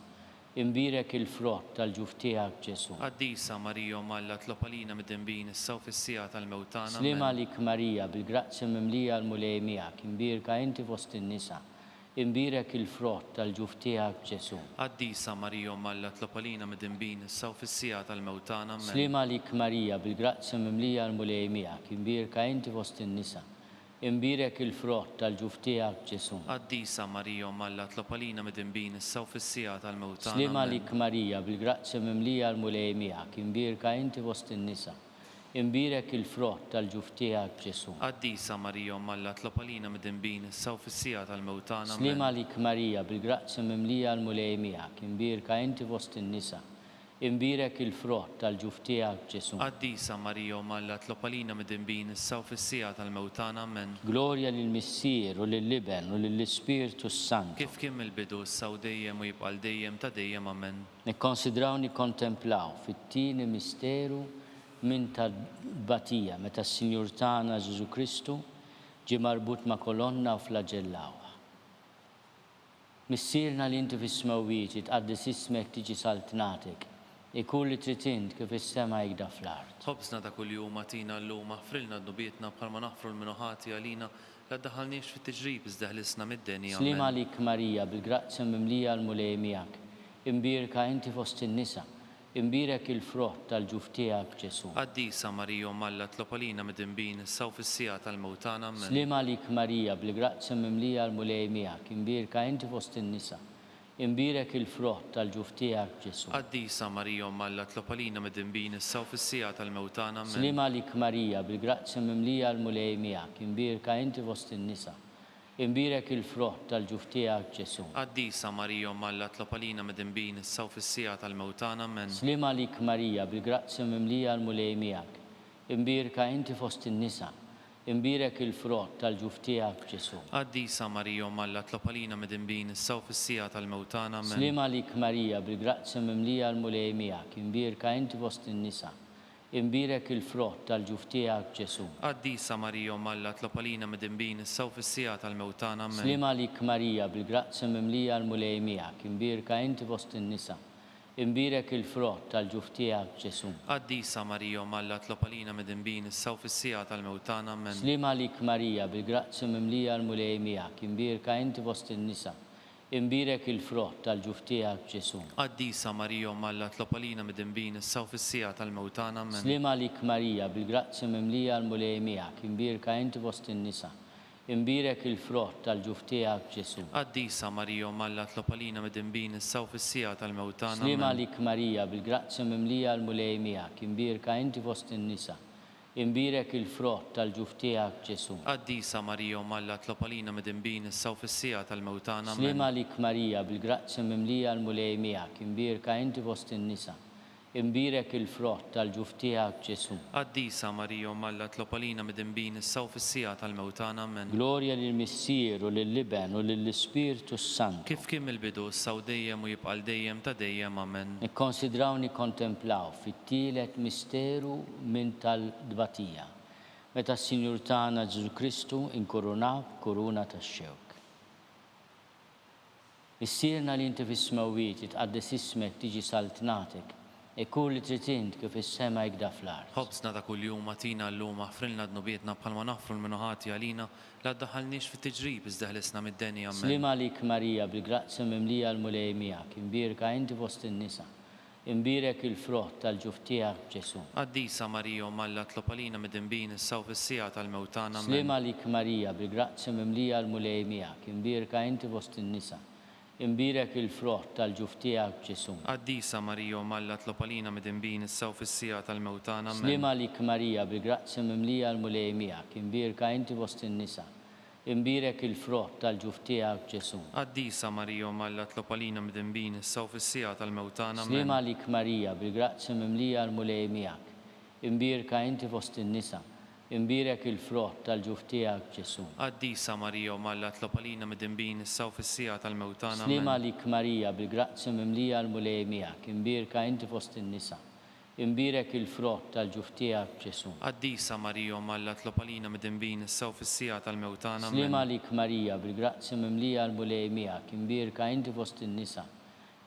imbirek il-frott tal-ġuf tiegħek Ġesu. Qaddisa Marija Malla tlob għalina mid-inbin issaw fis-sija tal-mewtana. Slim għalik Marija bil-grazzja mimlija l-mulej miegħek, imbirka inti fost in-nisa, imbirek il-frott tal-ġuf tiegħek Ġesu. Qaddisa Marija Malla tlob għalina mid-inbin issaw fis-sija tal-mewtana. Slim għalik Marija bil-grazzja mimlija l-mulej miegħek, imbirka inti fost in-nisa, imbirek il-frott tal-ġuf tiegħek Ġesu. Qaddisa Marija Malla tlob għalina mid-inbin issaw fis-sija tal-mewtana. Slim għalik Marija bil-grazzja mimlija l-mulej miegħek, imbirka inti fost in-nisa, imbirek il-frott tal-ġuf tiegħek Ġesu. Qaddisa Marija Malla tlob għalina mid-inbin issaw fis-sija tal-mewtana. Slim għalik Marija bil-grazzja mimlija l-mulej miegħek, imbirka inti fost in-nisa, imbirek il-frott tal-ġuf tiegħek Ġesu. Qaddisa Marija Malla tlob għalina mid-inbin issaw fis-sija tal-mewtana. Amen. Glorja lill-Missier u lill-Iben u lill-Ispirtu Santu. Kif kien mill-bidu issaw dejjem u jibqal dejjem ta' dejjem. Amen. Nikkonsidraw nikkontemplaw fit-tieni misteru minn tadbatija meta s-Sinjur tagħna Ġesu Kristu ġie marbut ma' kolonna u flaġellawha. Missierna li inti fis-smawwiet itqaddis ismek tiġi saltnatek, ikun li trid int kif is-sema jgda fl-art. Ħobżna ta' kuljum atina llum aħfrilna d-nubietna bħalma naħfru l-minuħati għalina la ddaħħalniex fit-tiġrib iżda ħlisna mid-denja. Slim għalik Marija bil-grazzja mimlija l-mulej miegħek, imbirka inti fost in-nisa, imbirek il-frott tal-ġuf tiegħek Ġesu. Qaddisa Marija Malla tlob għalina mid-inbin issaw fis-sija tal-mewtana. Amen. Slim għalik Marija bil-grazzja mimlija l-mulej miegħek, imbirka inti fost in-nisa, imbirek il-frott tal-ġuf tiegħek Ġesu. Qaddisa Marija Malla tlob għalina mid-inbin issaw fis-sija tal-mewtana. Amen. Slim għalik Marija bil-grazzja mimlija l-mulej miegħek, imbirka inti fost in-nisa, imbirek il-frott tal-ġuf tiegħek Ġesu. Qaddisa Marija Malla tlob għalina mid-inbin issaw fis-sija tal-mewtana. Amen. Slim għalik Marija bil-grazzja mimlija l-mulej miegħek, imbirka inti fost in-nisa, imbirek il-frott tal-ġuf tiegħek Ġesu. Qaddisa Marija Malla tlob għalina mid-inbin issaw fis-sija tal-mewtana. Amen. Slim għalik Marija bil-grazzja mimlija l-mulej miegħek, imbirka inti fost in-nisa, imbirek il-frott tal-ġuf tiegħek Ġesu. Qaddisa Marija Malla tlob għalina mid-inbin issaw fis-sija tal-mewtana. Amen. Slim għalik Marija bil-grazzja mimlija l-mulej miegħek, imbirka inti fost in-nisa, imbirek il-frott tal-ġuf tiegħek Ġesu. Qaddisa Marija Malla tlob għalina mid-inbin issaw fis-sija tal-mewtana. Amen. Slim għalik Marija bil-grazzja mimlija l-mulej miegħek, imbirka inti fost in-nisa, imbirek il-frott tal-ġuf tiegħek Ġesu. Qaddisa Marija Malla tlob għalina mid-inbin issaw fis-sija tal-mewtana. Amen. Slim għalik Marija bil-grazzja mimlija l-mulej miegħek, imbirka inti fost in-nisa, imbirek il-frott tal-ġuf tiegħek Ġesu. Qaddisa Marija Malla tlob għalina mid-inbin issaw fis-sija tal-mewtana. Slim Amen. għalik Marija bil-grazzja mimlija l-mulej miegħek, imbirka inti fost in-nisa, imbirek il-frott tal-ġuf tiegħek Ġesu. Qaddisa Marija Malla tlob għalina midinbin issa u fis-sija tal-mewtana. Slima lik Marija bil-grazzja mimlija l-mulej miegħek, imbirka inti fost in-nisa. Imbirek il-frott tal-ġuf tiegħek Ġesu. Qaddisa Marija Malla tlob għalina midinbin issa u fis-sija tal-mewtana. Amen. Glorja lill-Missier u lill-Liben u lill-Ispiritu Santu. Kif kien il-bidu issa u dejjem u jibqal dejjem ta' dejjem. Amen. Nikkonsidraw nikkontemplaw fit-tielet misteru minn tal-dbatija. Meta s-Sinjur tagħna Ġesu Kristu inkoronaw koruna tax-xewk. Issirna li inti fis-smawiet tqaddes ismek tiġi saltnatek. Ikun li trid int kif is-sema jgda fl-art. Ħobsna ta' kuljum atina llum aħfrilna d-nubietna bħalma naħfru l-minuħati għalina la ddaħħalniex fit-tiġrib iżdeħlisna mid-denja. Amen. Slima lik Marija bil-grazzja mimlija l-mulej miegħek, imbirka inti fost in-nisa. Imbirek il-frott tal-ġuf tiegħek Ġesu. Qaddisa Marija Malla tlob għalina midinbin issa u fis-sija tal-mewtana. Amen. Slima lik Marija bil-grazzja mimlija l-mulej miegħek, imbirka inti fost in-nisa. Imbirek il-frott tal-ġuf tiegħek Ġesu. Qaddisa Marija Malla tlob għalina midinbin issa u fis-sija tal-mewtana. Amen. Slima lik Marija bil-grazzja mimlija l-mulej miegħek, imbirka inti fost in-nisa. Imbirek il-frott tal-ġuf tiegħek Ġesu. Qaddisa Marija Malla tlob għalina midinbin issa u fis-sija tal-mewtana. Amen. Slima lik Marija bil-grazzja mimlija l-mulej miegħek, imbirka inti fost in-nisa. Imbirek il-frott tal-ġuf tiegħek Ġesu. Qaddisa Marija Malla tlob għalina midinbin issa u fis-sija tal-mewtana. Slima lik Marija bil-grazzja mimlija l-mulej miegħek, imbirka inti fost in-nisa. Imbirek il-frott tal-ġuf tiegħek Ġesu. Qaddisa Marija Malla tlob għalina midinbin issa u fis-sija tal-mewtana. Slima lik Marija bil-grazzja mimlija l-mulej miegħek, imbirka inti fost in-nisa.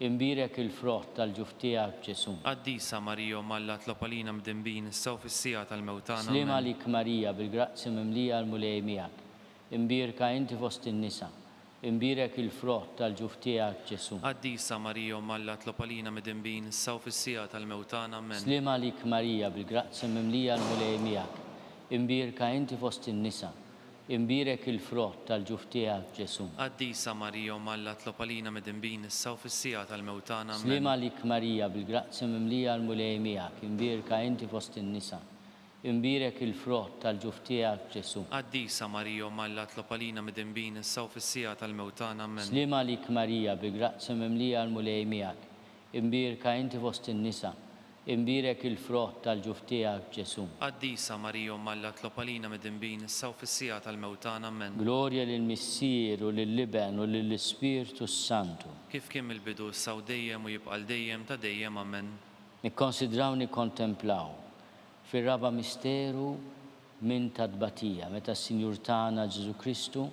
Imbirek il-frott tal-ġuf tiegħek Ġesu. Qaddisa Marija Malla tlob għalina midinbin issa u fis-sija tal-mewtana. Slima lik Marija bil-grazzja mimlija l-mulej miegħek, imbirka inti fost in-nisa. Imbirek il-frott tal-ġuf tiegħek Ġesu. Qaddisa Marija Malla tlob għalina midinbin issa u fis-sija tal-mewtana. Amen. Slima lik Marija bil-grazzja mimlija l-mulej miegħek, imbirka inti fost in-nisa. Imbirek il-frott tal-ġuf tiegħek Ġesu. Qaddisa Marija Malla tlob għalina midinbin issa u fis-sija tal-mewtana. Amen. Slima lik Marija bil-grazzja mimlija l-mulej miegħek, imbirka inti fost in-nisa. Imbirek il-frott tal-ġuf tiegħek Ġesu. Qaddisa Marija Malla tlob għalina midinbin issa u fis-sija tal-mewtana. Amen. Slima lik Marija bil-grazzja mimlija l-mulej miegħek, imbirka inti fost in-nisa. Imbirek il-frott tal-ġuf tiegħek Ġesu. Qaddisa Marija Malla tlob għalina midinbin issa u fis-sija tal-mewtana. Amen. Glorja lill-Missier u lill-Liben u lill-Ispiritu Santu. Kif kien il-bidu issa u dejjem u jibqal dejjem ta' dejjem. Amen. Nikkonsidraw nikkontemplaw fir-raba misteru minn tad-dbatija meta s-Sinjur tagħna Ġesu Kristu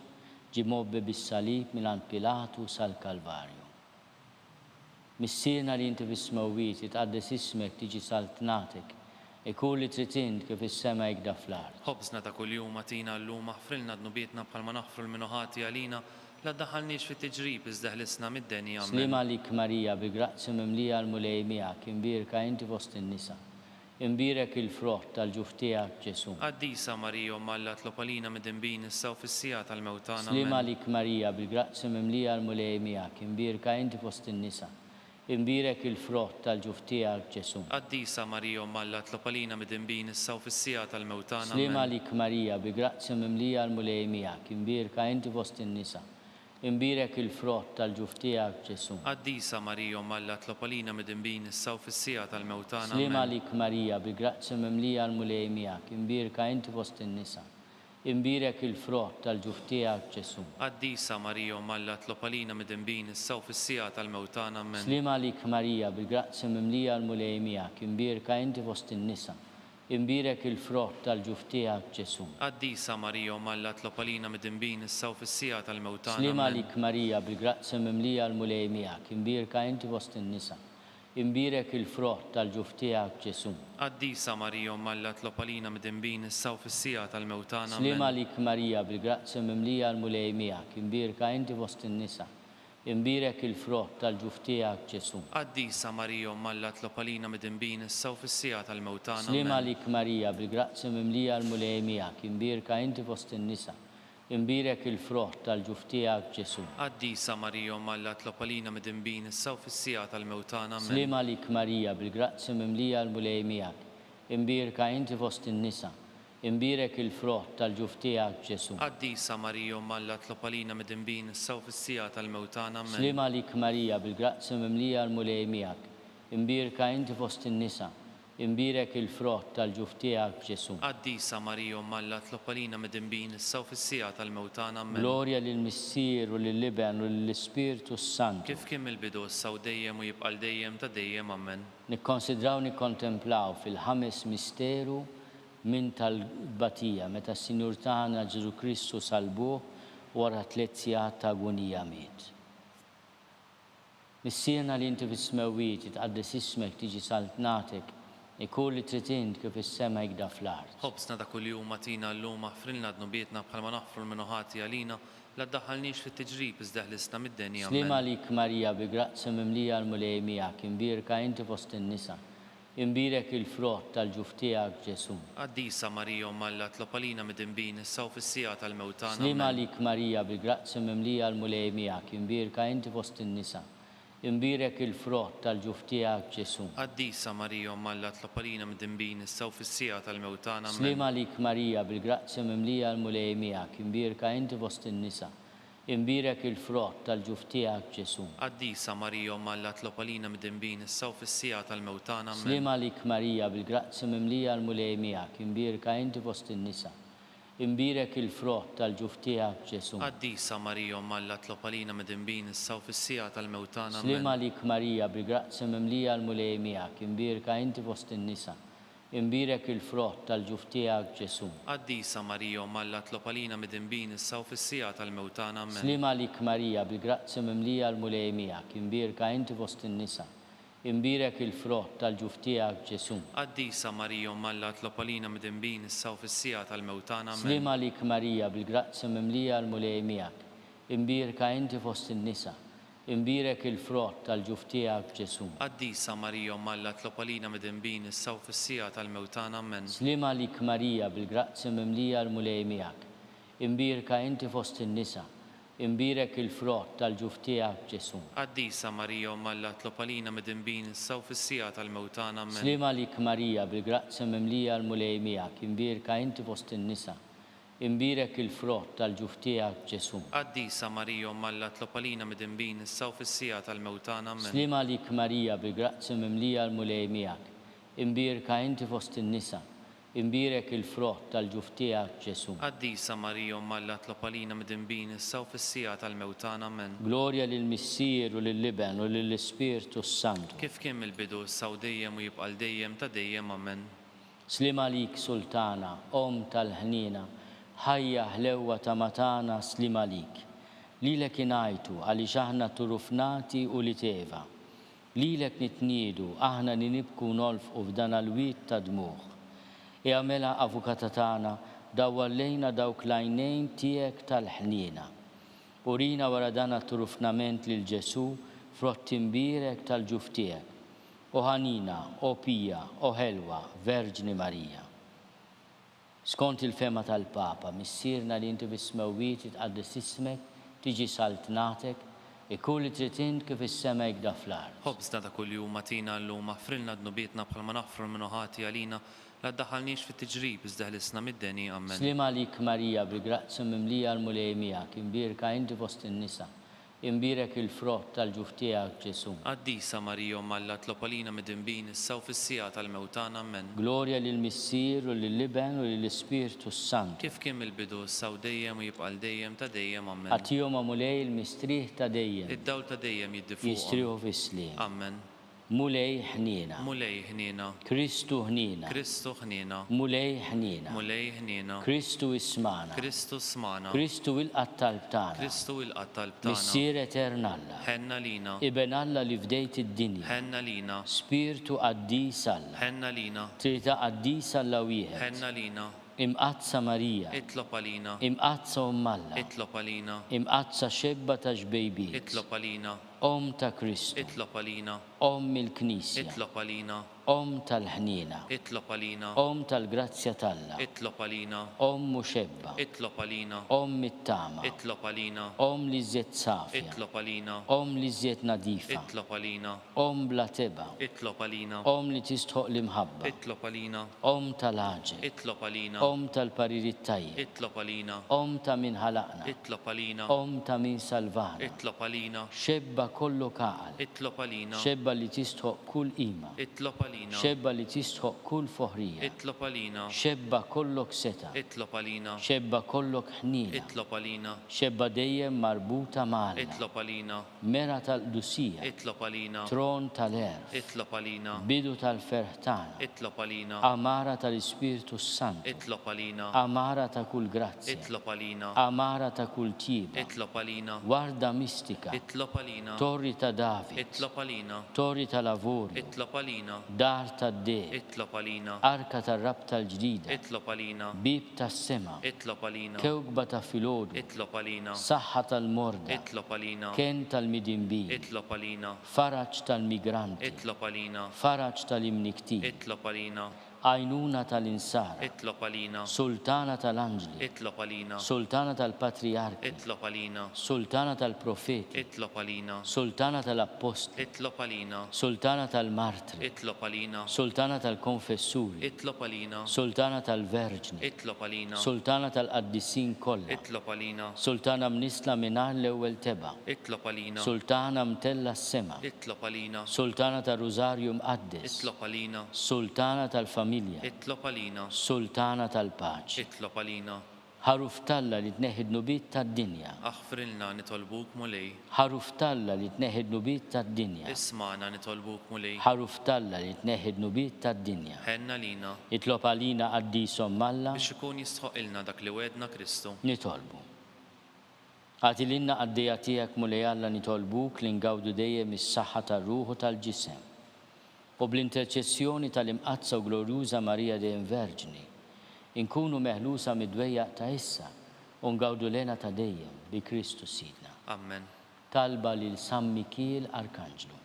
ġie mobbe bis-salib mingħand Pilatu sal-Kalvarju. Missierna li inti fis-smawiet tqaddes ismek tiġi saltnatek, ikun li trid int kif is-sema jgda fl-art. Ħobsna ta' kuljum atina llum aħfrilna d-nubietna bħalma naħfru l-minuħati għalina la ddaħħalniex fit-tiġrib iżdeħlisna mid-denja. Amen. Slima lik Marija bi-grazzja mimlija l-mulej miegħek, imbirka inti fost in-nisa. Imbirek il-frott tal-ġuf tiegħek Ġesu. Qaddisa Marija Malla tlob għalina midinbin issa u fis-sija tal-mewtana. Slima Amen. lik Marija bil-grazzja mimlija l-mulej miegħek, imbirka inti fost in-nisa. Imbirek il-frott tal-ġuf tiegħek Ġesu. Qaddisa Marija Malla tlob għalina midinbin issa u fis-sija tal-mewtana. Slima Amen. lik Marija bi-grazzja mimlija l-mulej miegħek, imbirka inti fost in-nisa. Imbirek il-frott tal-ġuf tiegħek Ġesu. Qaddisa Marija Malla tlob għalina midinbin issa u fis-sija tal-mewtana. Slima Amen. lik Marija bi-grazzja mimlija l-mulej miegħek, imbirka inti fost in-nisa. Imbirek il-frott tal-ġuf tiegħek Ġesu. Qaddisa Marija Malla tlob għalina midinbin issa u fis-sija tal-mewtana. Amen. Slima lik Marija bil-grazzja mimlija l-mulej miegħek, imbirka inti fost in-nisa. Imbirek il-frott tal-ġuf tiegħek Ġesu. Qaddisa Marija Malla tlob għalina midinbin issa u fis-sija tal-mewtana. Slima Amen. lik Marija bil-grazzja mimlija l-mulej miegħek, imbirka inti fost in-nisa. Imbirek il-frott tal-ġuf tiegħek Ġesu. Qaddisa Marija Malla tlob għalina midinbin issa u fis-sija tal-mewtana. Slima Amen. lik Marija bil-grazzja mimlija l-mulej miegħek, imbirka inti fost in-nisa. Imbirek il-frott tal-ġuf tiegħek Ġesu. Qaddisa Marija Malla tlob għalina midinbin issa u fis-sija tal-mewtana. Slima Amen. lik Marija bil-grazzja mimlija l-mulej miegħek, imbirka inti fost in-nisa. Imbirek il-frott tal-ġuf tiegħek Ġesu. Qaddisa Marija Malla tlob għalina midinbin issa u fis-sija tal-mewtana. Amen. Slima lik Marija bil-grazzja mimlija l-mulej miegħek, imbirka inti fost in-nisa. imbirek il-frott tal-ġuf tiegħek Ġesu. Qaddisa Marija Alla tlob għalina midinbin issa u fis-sija tal-mewt tagħna. Amen. Slima lik Marija bil-grazzi mimlija l-mulej miegħek, imbirka inti fost in-nisa, imbirek il-frott tal-ġuf tiegħek Ġesu. Qaddisa Marija Alla tlob għalina midinbin issa u fis-sija tal-mewt tagħna. Amen. Glorja lill-Missier u lill-Liben u lill-Ispirtu Santu. Kif kien il-bidu issa u dejjem u jibqa' dejjem ta' dejjem. Amen. Nikkonsidraw nikkontemplaw fil-ħames misteru minn tal-batija meta s-Sinjur tagħna Ġesu Kristu salbuh wara 3 sigħat ta' agonija miet. Missierna li inti fis-smewwiet tqaddis ismek tiġi saltnatek ikun li trid int kif is-sema jgda fl-art. Ħobsna ta' kuljum atina llum aħfrilna dnubietna bħalma naħfru l-minuħati għalina la ddaħħalniex fit-tiġrib iżda ħlisna mid-denja. Slima lik Marija bi grazzi mimlija l-mulej miegħek, imbirka inti fost in-nisa, imbirek il-frott tal-ġuf tiegħek Ġesu. Qaddisa Marija Alla tlob għalina midinbin issa u fis-sija tal-mewt tagħna. Slima lik Marija bi grazzi mimlija l-mulej miegħek, imbirka inti fost in-nisa, imbirek il-frott tal-ġuf tiegħek Ġesu. Qaddisa Marija Alla tlob għalina midinbin issa u fis-sija tal-mewt tagħna. Slima lik Marija bil-grazzi mimlija l-mulej miegħek, imbirka inti fost in-nisa, imbirek il-frott tal-ġuf tiegħek Ġesu. Qaddisa Marija Alla tlob għalina midinbin issa u fis-sija tal-mewt tagħna. Slima lik Marija bil-grazzi mimlija l-mulej miegħek, imbirka inti fost in-nisa, imbirek il-frott tal-ġuf tiegħek Ġesu. Qaddisa Marija Alla tlob għalina midinbin issa u fis-sija tal-mewt tagħna. Slima lik Marija bil-grazzi mimlija l-mulej miegħek, imbirka inti fost in-nisa, imbirek il-frott tal-ġuf tiegħek Ġesu. Qaddisa Marija Alla tlob għalina midinbin issa u fis-sija tal-mewt tagħna. Slima lik Marija bil-grazzi mimlija l-mulej miegħek, imbirka inti fost in-nisa, imbirek il-frott tal-ġuf tiegħek Ġesu. Qaddisa Marija Alla tlob għalina midinbin issa u fis-sija tal-mewt tagħna. Slima lik Marija bil-grazzi mimlija l-mulej miegħek, imbirka inti fost in-nisa, imbirek il-frott tal-ġuf tiegħek Ġesu. Qaddisa Marija Alla tlob għalina midinbin issa u fis-sija tal-mewt tagħna. Amen. Slima lik Marija bil-grazzi mimlija l-mulej miegħek, imbirka inti fost in-nisa, imbirek il-frott tal-ġuf tiegħek Ġesu. Qaddisa Marija Alla tlob għalina midinbin issa u fis-sija tal-mewt tagħna. Amen. Slima lik Marija bil-grazzi mimlija l-mulej miegħek, imbirka inti fost in-nisa, imbirek il-frott tal-ġuf tiegħek Ġesu. Qaddisa Marija Alla tlob għalina midinbin issa u fis-sija tal-mewt tagħna. Amen. Slima lik Marija bil-grazzi mimlija l-mulej miegħek, imbirka inti fost in-nisa, imbirek il-frott tal-ġuf tiegħek Ġesu. Qaddisa Marija Alla tlob għalina midinbin issa u fis-sija tal-mewt tagħna. Amen. Glorja lill-Missier u lill-Liben u lill-Ispirtu Santu. Kif kien il-bidu issa u dejjem u jibqa' dejjem ta' dejjem. Amen. Slima lik Sultana, Om tal-ħnina, ħajja ħlewwa ta' matana slima lik. Lilek ingħajtu għaliex aħna turufnati u li teva. Lilek nitniedu aħna li nibku nolfqu f'dan il-wied ta' dmuħ. Għamela avukata tagħna dawwallejna dawk l-għajnejn tiegħek tal-ħnina. Urina wara dan it-turufnament lil Ġesu frott imbirek tal-ġuf tiegħek. O ħanina, o pija, o ħelwa, Verġni Marija. Skont il-fema tal-Papa, missierna li inti fis-smewwiet tqaddis ismek, tiġi saltnatek, ikun li trid int kif is-sema jgda fl-art. Ħobsna ta' kuljum atina llum aħfrilna dnubietna bħalma naħfru l-minuħati għalina la ddaħħalniex fit-tiġrib iżda ħlisna mid-deni. Amen. Slima lik Marija bil-grazzi mimlija l-mulej miegħek, imbirka inti fost in-nisa, imbirek il-frott tal-ġuf tiegħek Ġesu. Qaddisa Marija Alla tlob għalina midinbin issa u fis-sija tal-mewt tagħna. Amen. Glorja lill-Missier u lill-Liben u lill-Ispirtu Santu. Kif kien il-bidu issa u dejjem u jibqa' dejjem ta' dejjem. Amen. Għatihom mulej il-mistrieħ ta' dejjem, Id-dawl ta' dejjem jiddifuqhom. jistrieħu fis-sliem. Amen. Mulej ħnina, Mulej ħnina, Kristu ħnina, Kristu ħnina, mulej ħnina, Mulej ħnina, Kristu ismana, Kristu smana, Kristu il-qattal tagħna, Kristu il-qattal tagħna. Missier eternalla, Ħenna lina, Iben Alla li fdejt id-dinja, ħenna lina, Spiritu qaddis Alla, ħenna lina, Trita qaddis Alla wieħed, ħenna lina, imqazza Marija, itlob għalina, imqazza Alla, itlob għalina, imqazza xebba ta' xbejbiet, itlob għalina, Om ta' Kristu, itlob għalina, Om il-Knisja, itlob għalina, Om tal-ħnina, Itlob għalina. Om tal-grazzja talla, Itlob għalina. Om muxebba, Itlob għalina. Om mit-tama, Itlob għalina. Om li żiet safja, Itlob għalina. Om li żiet nadifa, Itlob għalina. Om bla teba, Itlob għalina. Om li tistħoq l-imħabba, Itlob għalina. Om tal-ħaġa, Itlob għalina. Om tal-paririt tajjeb, Itlob għalina. Om ta' min ħalaqna, Itlob għalina. Om ta' min salvana, Itlob għalina. xebba kollu kaqal, Itlob għalina. xebba li tistħoq kull qima, Itlob għalina. xebba li tistħoq kull foħrija, Itlob għalina. xebba kollok seta, Itlob għalina. xebba kollok ħnina, Itlob għalina. xebba dejjem marbuta magħna, Itlob għalina. mera tal-qdusija, Itlob għalina. tron tal-erf, Itlob għalina. bidu tal-ferħtana, Itlob għalina. amara tal-Ispiritu Santu, Itlob għalina. amara ta' kull grazzja, Itlob għalina. amara ta' kull tiba, Itlob għalina. warda mistika, Itlob għalina. torri ta' David, Itlob għalina. torri ta' lavori, Itlob għalina. dar ta' de, Itlob għalina. arka ta' rab tal-ġdida, Itlob għalina. bib ta' sema, Itlob għalina. kewkba ta' filodu, Itlob għalina. saħħa tal-morda, Itlob għalina. ken tal-midimbi, Itlob għalina. faraċ tal-migranti, Itlob għalina. faraċ tal-imnikti, Itlob għalina. għajnuna tal-insara, Itlob għalina. sultana tal-anġli, Itlob għalina. sultana tal-patriarki, Itlob għalina. sultana tal-profeti, Itlob għalina. sultana tal-apposti, Itlob għalina. sultana tal-martri, Itlob għalina. sultana tal-konfessuri, Itlob għalina. sultana tal-verġni, Itlob għalina. sultana tal-qaddissin kollha, Itlob għalina. sultana mnisla minar l-ewwel teba, Itlob għalina. sultana mtella s-sema, Itlob għalina. sultana tal-Rużarju mqaddes, Itlob għalina. sultana tal-familja, Itlob għalina. sultana tal-paċi, Itlob għalina. ħaruf talla li tneħid nubit tad-dinja, Aħfrilna nitolbuk mulej. ħaruf talla li tneħid nubit tad-dinja, Ismana nitolbuk mulej. ħaruf talla li tneħid nubit tad-dinja, Ħenna lina itlob għalina qaddisom malla, biex ikun jistħoq ilna dak li wedna Kristu. nitolbu. Għatilinna għaddija tijak mulej Alla nitolbuk li ngawdu dejjem is-saħħa tar-ruħu tal-ġisem u bl-interċessjoni tal-imqazza u glorjuża Marija dejjem Verġni inkunu meħlusa mid-dwejjaq ta' issa u ngawdu lena ta' dejjem bi Kristu Sidna. Amen. Talba lil San Mikiel Arkanġlu.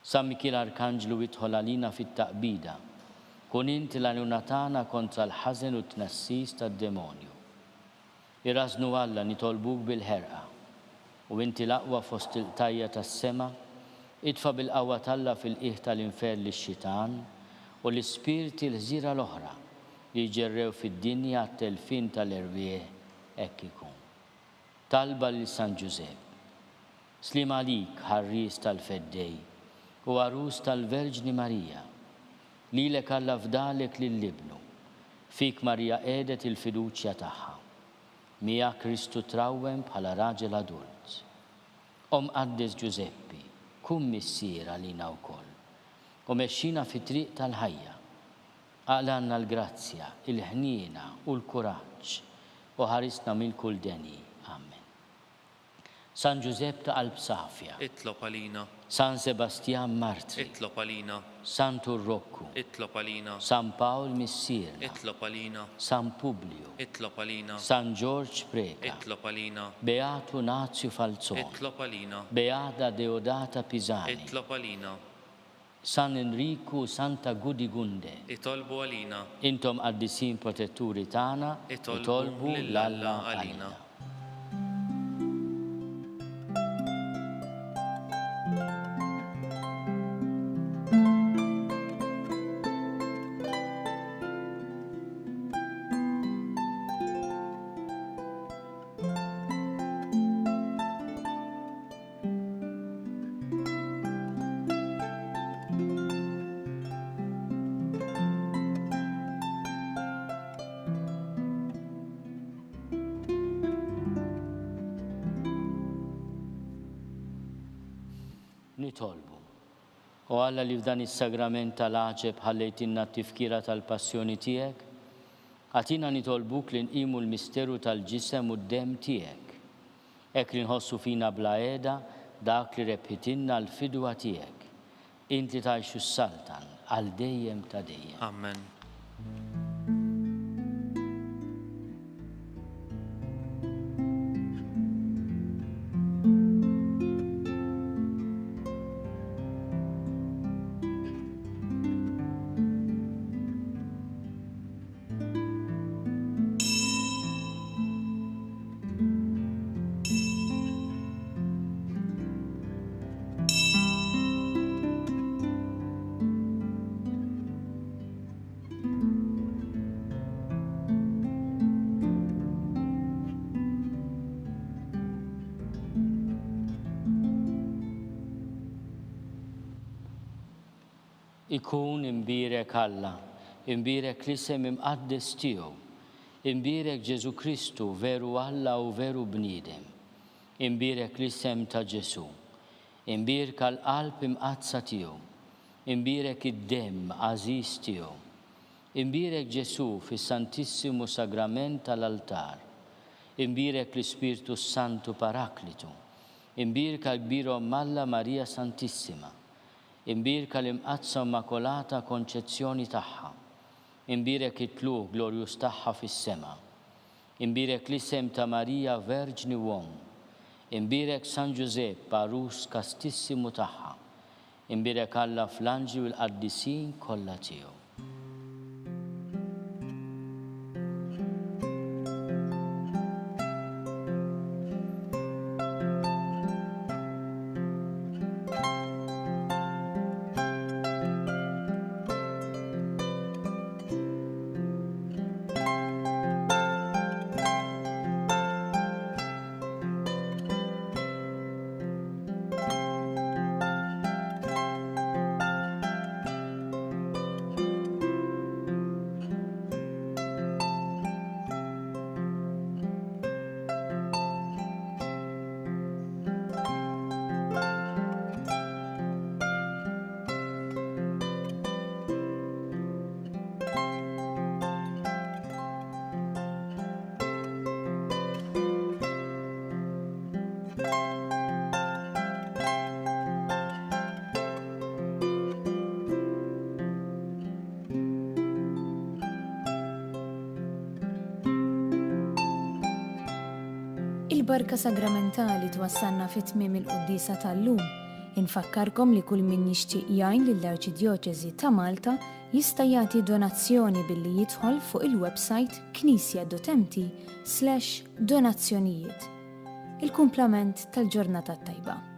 San Mikiel Arkanġlu idħol għalina fit-taqbida, kun inti l-għanunatana kontra l-ħażen u t-tnassis tad-demonju. Irraznu Alla nitolbuk bil-ħerqa u inti l-aqwa fost il-tajja tas-sema, idfa bil-qawwa talla fil-qiegħ tal-infer lix-xitan u l-ispirti l-ħżira l-oħra li jġerrew fid-dinja t-telfin tal-irwieħ hekk ikun. Talba lil San Ġusepp. Slim għalik ħarris tal-feddej u għarus tal-Verġni Marija. Lilek Alla fdalek lill-libnu. Fik Marija qiegħdet il-fiduċja tagħha. Mija Kristu trawwem bħala raġel adult. Qaddes Ġuseppi, kun missiera lina wkoll. U mexxina fit-triq tal-ħajja. Għalanna l-grazzja, il-ħniena u l-kuraġġ u ħarisna mill-kull deni. Amen. San Ġusepp ta' qalb safja, Itlob għalina. San Sebastian Martri, Itlob għalina. San Turrokku, Itlob għalina. San Paul Missierna, Itlob għalina. San Publio, Itlob għalina. San George Preka, Itlob għalina. Beatu Nazio Falzone, Itlob għalina. Beata Deodata Pisani, Itlob għalina. San Enrico Santa Gudigunde. Itolbu għalina. Intom qaddisin protetturi tagħna, itolbu l-Alla għalina. Nitolbu. U Alla li f'dan is-sagrament tal-aġeb ħallejtinna t-tifkira tal-passjoni tiegħek, għatina nitolbuk li nqimu l-misteru tal-ġisem u d-dem tiegħek. Hekk li nħossu fina bla qiegħda dak li rebħitinna l-fidwa tiegħek. Inti tgħixu s-saltan għal dejjem ta' dejjem. Amen. ikun imbirek Alla, imbirek l-isem imqaddis tiegħu, imbirek Ġesu Kristu veru Alla u veru bniedem, imbirek l-isem ta' Ġesu, imbirek l-qalb imqazza tiegħu, imbirek id-demm għażiż tiegħu, imbirek Ġesu fis-Santissimu Sagrament tal-altar, imbirek l-Ispirtu Santu Paraklitu, imbirek l-kbirhom Alla Marija Santissima, imbirek l-imqazza Immakolata Konċezzjoni tagħha, imbirek it-tluq glorjus tagħha fis-sema, imbirek l-isem ta' Marija Verġni Uom, imbirek San Giuseppe Parus Kastissimu tagħha, imbirek Alla fl-anġli u l-qaddisin kollha tiegħu. Il-barka sagramentali twassalna fit-tmiem il-Quddisa tal-lum. Infakkarkom li kull min jixtieq jgħin lill-Arċidjoċeżi ta' Malta jista' jagħti donazzjoni billi jidħol fuq il-website knisja.mt/donazzjonijiet. Il-kumplament tal-ġurnata tajba.